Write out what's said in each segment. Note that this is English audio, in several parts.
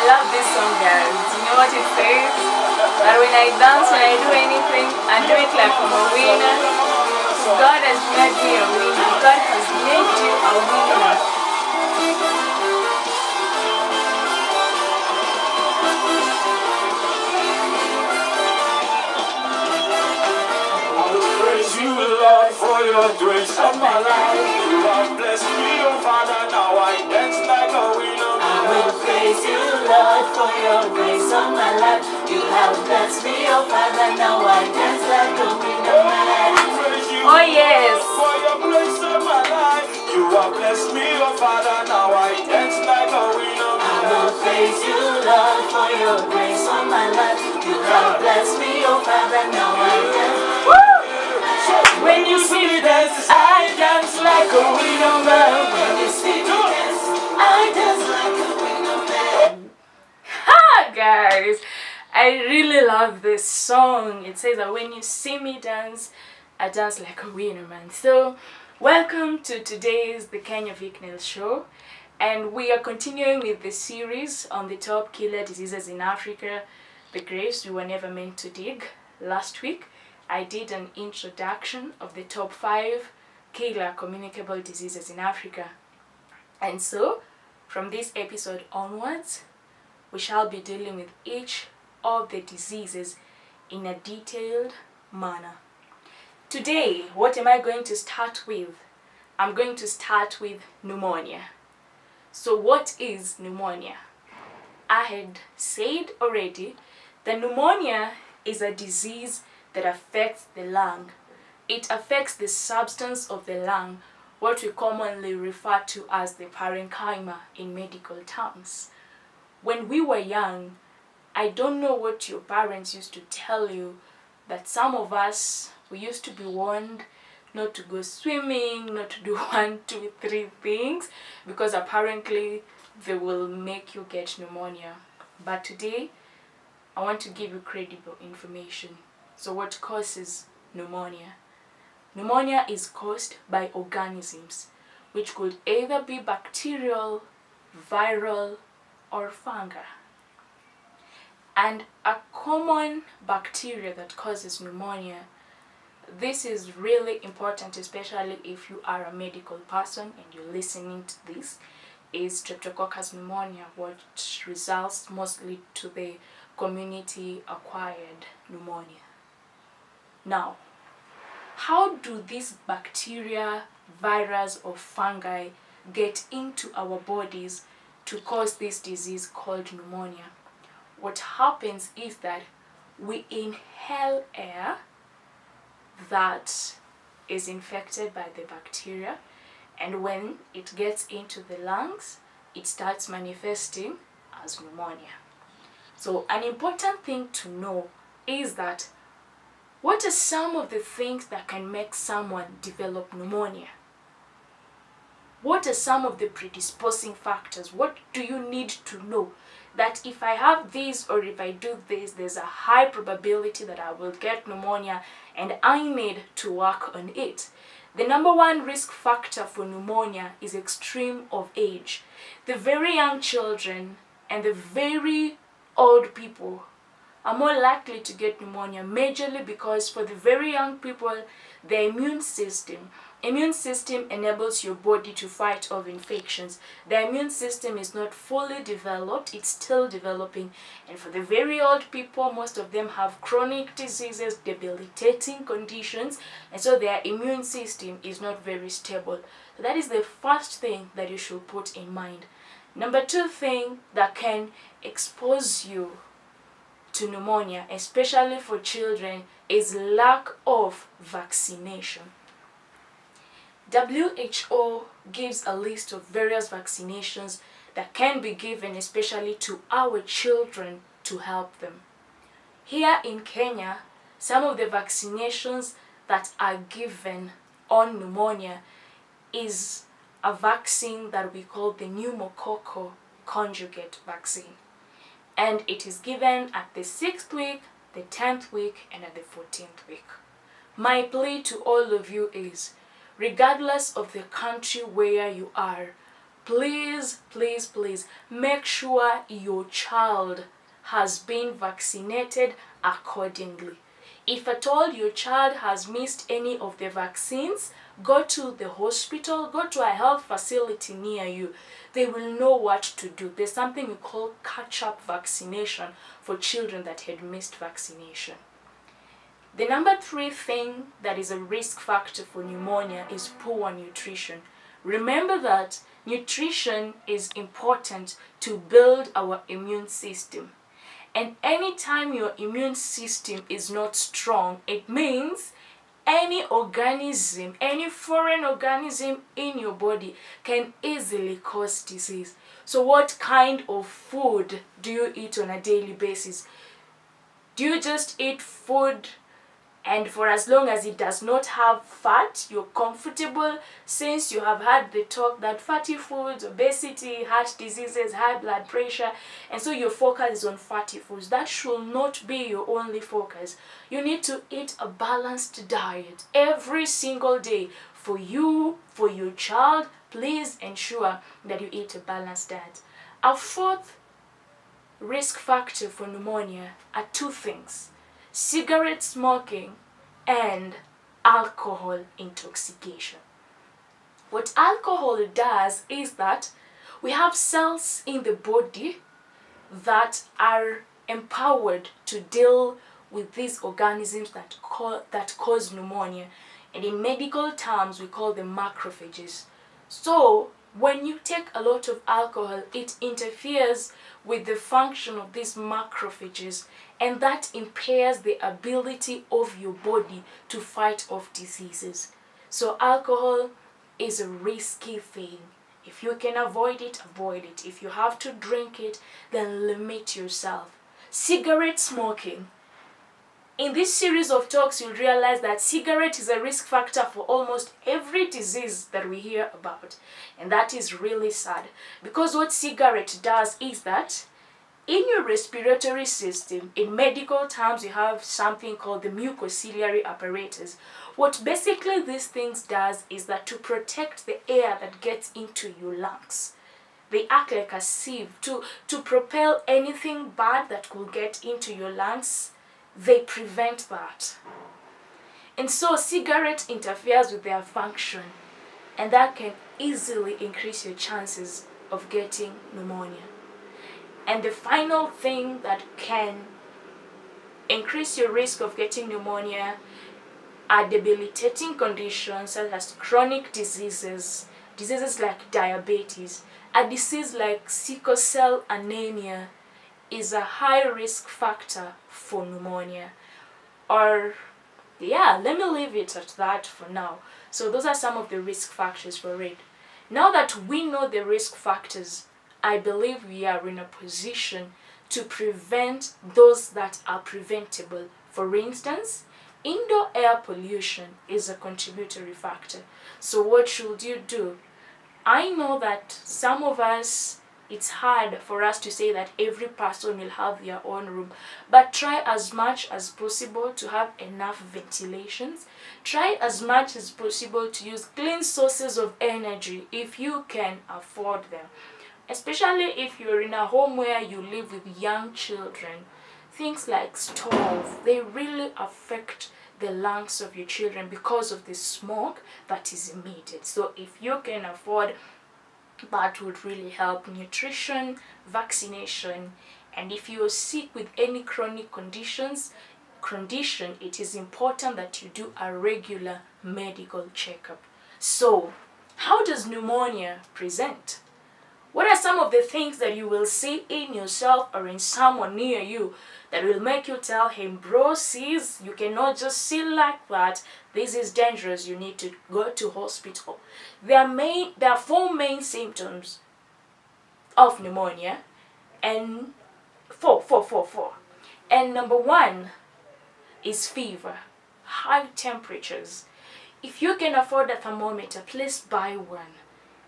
love this song, guys. You know what it says? That when I dance, when I do anything, I do it like I'm a winner. God has made me a winner. God has made you a winner. You, Lord, for your grace on my life. You have blessed me, oh Father, now I dance like a winner. I will praise you, Lord, for your grace on my life. You have blessed me, oh Father, now I dance like a winner. Oh yes. For your grace on my life. You have blessed me, oh Father, now I dance like a winner. I will praise you, Lord, for your grace on my life. You have blessed me, oh Father, now I dance. When you see me dance, I dance like a winner man. When you see me dance, I dance like a winner man. Ha, guys, I really love this song. It says that when you see me dance, I dance like a winner, man. So, welcome to today's The Kenya Vicknell Show. And we are continuing with the series on the top killer diseases in Africa, the graves we were never meant to dig. Last week, I did an introduction of the top 5 killer communicable diseases in Africa. And so, from this episode onwards, we shall be dealing with each of the diseases in a detailed manner. Today, what am I going to start with? I'm going to start with pneumonia. So what is pneumonia? I had said already that pneumonia is a disease that affects the lung. It affects the substance of the lung, what we commonly refer to as the parenchyma in medical terms. When we were young, I don't know what your parents used to tell you, that some of us, we used to be warned not to go swimming, not to do 1, 2, 3 things, because apparently they will make you get pneumonia. But today, I want to give you credible information. So what causes pneumonia? Pneumonia is caused by organisms, which could either be bacterial, viral, or fungal. And a common bacteria that causes pneumonia, this is really important, especially if you are a medical person and you're listening to this, is Streptococcus pneumonia, which results mostly to the community-acquired pneumonia. Now, how do these bacteria, virus, or fungi get into our bodies to cause this disease called pneumonia? What happens is that we inhale air that is infected by the bacteria, and when it gets into the lungs, it starts manifesting as pneumonia. So an important thing to know is that what are some of the things that can make someone develop pneumonia? What are some of the predisposing factors? What do you need to know that if I have this or if I do this, there's a high probability that I will get pneumonia and I need to work on it? The number one risk factor for pneumonia is extreme of age. The very young children and the very old people are more likely to get pneumonia, majorly because for the very young people, the immune system enables your body to fight off infections. The immune system is not fully developed, it's still developing. And for the very old people, most of them have chronic diseases, debilitating conditions, and so their immune system is not very stable. So that is the first thing that you should put in mind. Number 2 thing that can expose you to pneumonia, especially for children, is lack of vaccination. WHO gives a list of various vaccinations that can be given especially to our children to help them. Here in Kenya, some of the vaccinations that are given on pneumonia is a vaccine that we call the pneumococcal conjugate vaccine. And it is given at the 6th week, the 10th week, and at the 14th week. My plea to all of you is, regardless of the country where you are, please, please, please make sure your child has been vaccinated accordingly. If at all your child has missed any of the vaccines, go to the hospital, go to a health facility near you. They will know what to do. There's something we call catch-up vaccination for children that had missed vaccination. The number 3 thing that is a risk factor for pneumonia is poor nutrition. Remember that nutrition is important to build our immune system. And anytime your immune system is not strong, it means any organism, any foreign organism in your body can easily cause disease. So what kind of food do you eat on a daily basis? Do you just eat food and for as long as it does not have fat, you're comfortable, since you have had the talk that fatty foods, obesity, heart diseases, high blood pressure, and so your focus is on fatty foods? That should not be your only focus. You need to eat a balanced diet every single day for you, for your child. Please ensure that you eat a balanced diet. A 4th risk factor for pneumonia are 2 things: cigarette smoking and alcohol intoxication. What alcohol does is that we have cells in the body that are empowered to deal with these organisms that cause pneumonia, and in medical terms we call them macrophages. So when you take a lot of alcohol, it interferes with the function of these macrophages, and that impairs the ability of your body to fight off diseases. So alcohol is a risky thing. If you can avoid it, avoid it. If you have to drink it, then limit yourself. Cigarette smoking. In this series of talks, you'll realize that cigarette is a risk factor for almost every disease that we hear about. And that is really sad, because what cigarette does is that in your respiratory system, in medical terms, you have something called the mucociliary apparatus. What basically these things does is that to protect the air that gets into your lungs, they act like a sieve to propel anything bad that could get into your lungs. They prevent that. And so cigarette interferes with their function, and that can easily increase your chances of getting pneumonia. And the final thing that can increase your risk of getting pneumonia are debilitating conditions such as chronic diseases, diseases like diabetes. A disease like sickle cell anemia is a high risk factor for pneumonia. Or yeah, let me leave it at that for now. So those are some of the risk factors for it. Now that we know the risk factors, I believe we are in a position to prevent those that are preventable. For instance, indoor air pollution is a contributory factor. So what should you do? I know that some of us, it's hard for us to say that every person will have their own room, but try as much as possible to have enough ventilations. Try as much as possible to use clean sources of energy if you can afford them. Especially if you're in a home where you live with young children. Things like stove, they really affect the lungs of your children because of the smoke that is emitted. So if you can afford, that would really help. Nutrition, vaccination, and if you're sick with any chronic condition, it is important that you do a regular medical checkup. So, how does pneumonia present? What are some of the things that you will see in yourself or in someone near you that will make you tell him, bro, sis, you cannot just sit like that. This is dangerous. You need to go to hospital. There are 4 main symptoms of pneumonia, and four. And number 1 is fever, high temperatures. If you can afford a thermometer, please buy one.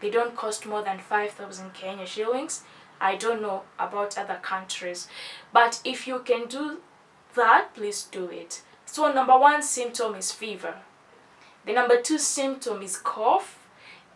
They don't cost more than 5,000 Kenya shillings. I don't know about other countries, but if you can do that, please do it. So number 1 symptom is fever. The number 2 symptom is cough,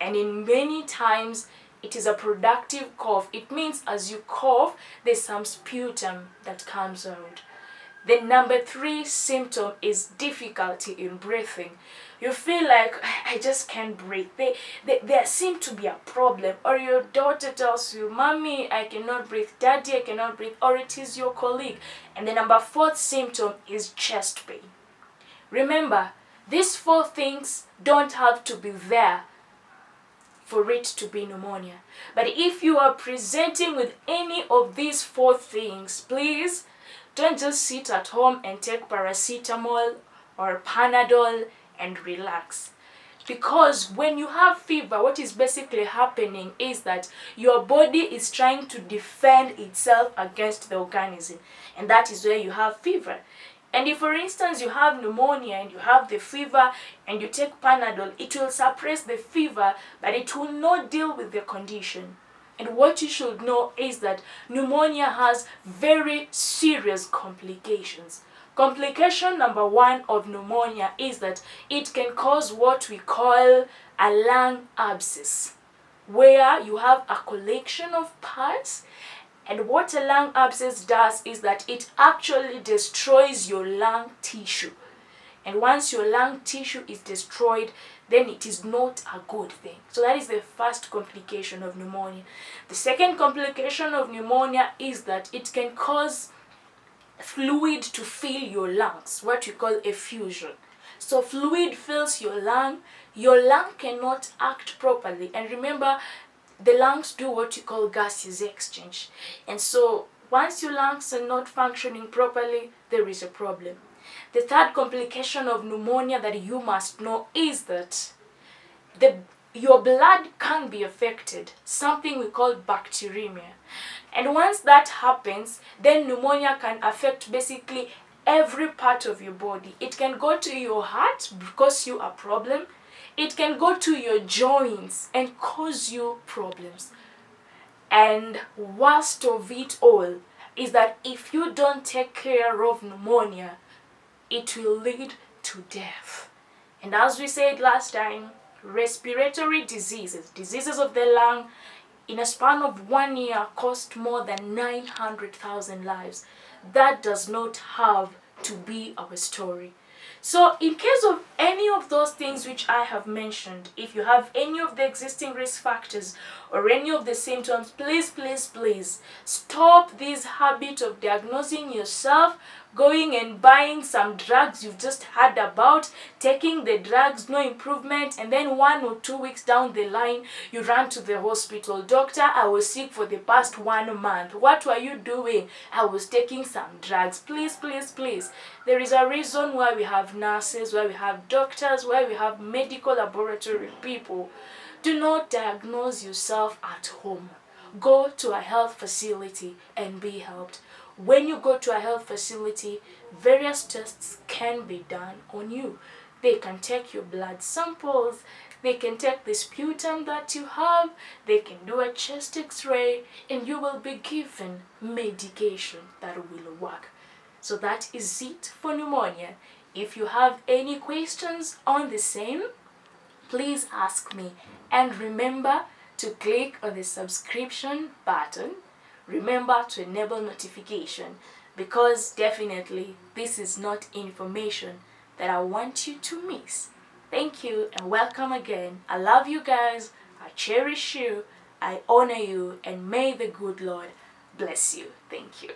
and in many times It is a productive cough. It means as you cough, there's some sputum that comes out. The number 3 symptom is difficulty in breathing. You feel like, I just can't breathe. There seems to be a problem. Or your daughter tells you, Mommy, I cannot breathe. Daddy, I cannot breathe. Or it is your colleague. And the number 4 symptom is chest pain. Remember, these 4 things don't have to be there for it to be pneumonia. But if you are presenting with any of these 4 things, please don't just sit at home and take paracetamol or Panadol and relax. Because when you have fever, what is basically happening is that your body is trying to defend itself against the organism. And that is where you have fever. And if, for instance, you have pneumonia and you have the fever and you take Panadol, it will suppress the fever, but it will not deal with the condition. And what you should know is that pneumonia has very serious complications. Complication number 1 of pneumonia is that it can cause what we call a lung abscess, where you have a collection of pus. And what a lung abscess does is that it actually destroys your lung tissue. And once your lung tissue is destroyed, then it is not a good thing. So that is the first complication of pneumonia. The second complication of pneumonia is that it can cause fluid to fill your lungs, what we call effusion. So fluid fills your lung cannot act properly. And remember, the lungs do what you call gaseous exchange. And so once your lungs are not functioning properly, there is a problem. The third complication of pneumonia that you must know is that your blood can be affected, something we call bacteremia. And once that happens, then pneumonia can affect basically every part of your body. It can go to your heart, cause you a problem. It can go to your joints and cause you problems. And worst of it all is that if you don't take care of pneumonia, it will lead to death. And as we said last time, respiratory diseases of the lung, in a span of 1 year cost more than 900,000 lives. That does not have to be our story. So in case of any of those things which I have mentioned, if you have any of the existing risk factors or any of the symptoms, please stop this habit of diagnosing yourself, going and buying some drugs you've just heard about, taking the drugs, no improvement, and then 1 or 2 weeks down the line, you run to the hospital. Doctor, I was sick for the past 1 month. What were you doing? I was taking some drugs. Please. There is a reason why we have nurses, why we have doctors, why we have medical laboratory people. Do not diagnose yourself at home. Go to a health facility and be helped. When you go to a health facility, various tests can be done on you. They can take your blood samples, they can take the sputum that you have, they can do a chest x-ray, and you will be given medication that will work. So that is it for pneumonia. If you have any questions on the same, please ask me. And remember to click on the subscription button. Remember to enable notification, because definitely this is not information that I want you to miss. Thank you and welcome again. I love you guys. I cherish you. I honor you, and may the good Lord bless you. Thank you.